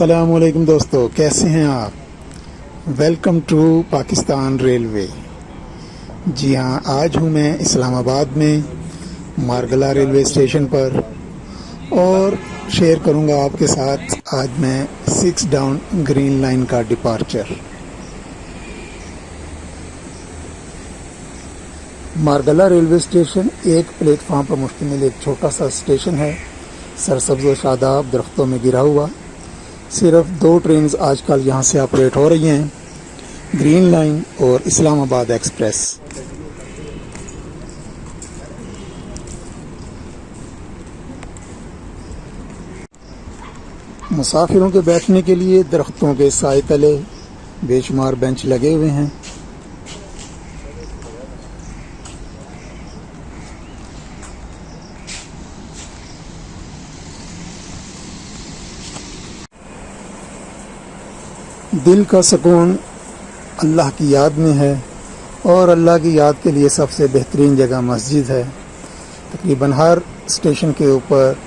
अस्सलामुअलैकुम दोस्तों, कैसे हैं आप। Welcome to Pakistan railway. जी हाँ, आज हूँ मैं इस्लामाबाद में मारगला रेलवे स्टेशन पर और शेयर करूँगा आपके साथ आज मैं 6 डाउन ग्रीन लाइन का डिपार्चर। मारगला रेलवे स्टेशन एक प्लेटफॉर्म पर मुश्तमिल एक छोटा सा स्टेशन है, सरसब्ज़ व शादाब दरख्तों में गिरा हुआ। सिर्फ 2 ट्रेन्स आजकल यहाँ से ऑपरेट हो रही हैं, ग्रीन लाइन और इस्लामाबाद एक्सप्रेस। मुसाफिरों के बैठने के लिए दरख्तों के साए तले बेशुमार बेंच लगे हुए हैं। दिल का सुकून अल्लाह की याद में है और अल्लाह की याद के लिए सबसे बेहतरीन जगह मस्जिद है। तकरीबन हर स्टेशन के ऊपर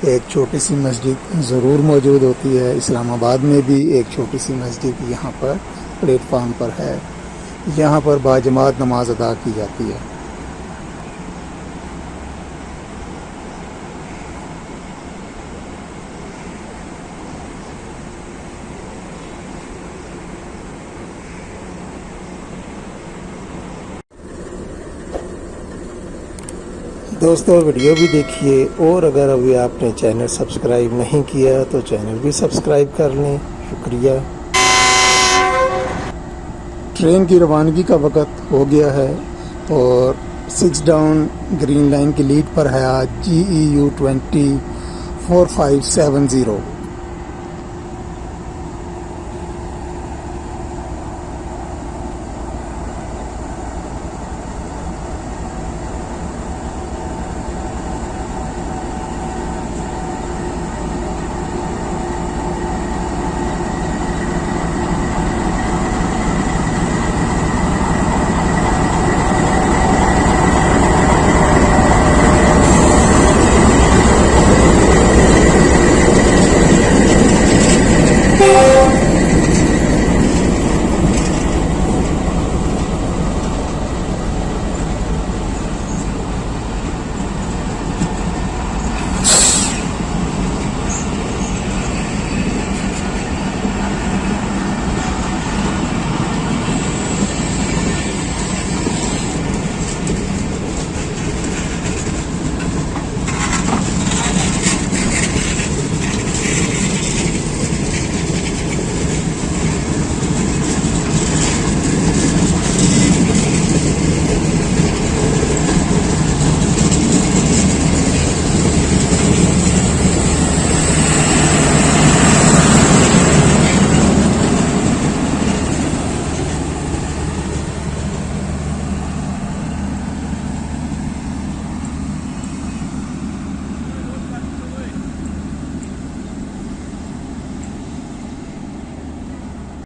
एक छोटी सी मस्जिद ज़रूर मौजूद होती है। इस्लामाबाद में भी एक छोटी सी मस्जिद यहाँ पर प्लेटफार्म पर है। यहाँ पर बाजमात नमाज अदा की जाती है। दोस्तों, वीडियो भी देखिए और अगर अभी आपने चैनल सब्सक्राइब नहीं किया तो चैनल भी सब्सक्राइब कर लें। शुक्रिया। ट्रेन की रवानगी का वक़्त हो गया है और 6 डाउन ग्रीन लाइन की लीड पर है आज GEU 20 4570।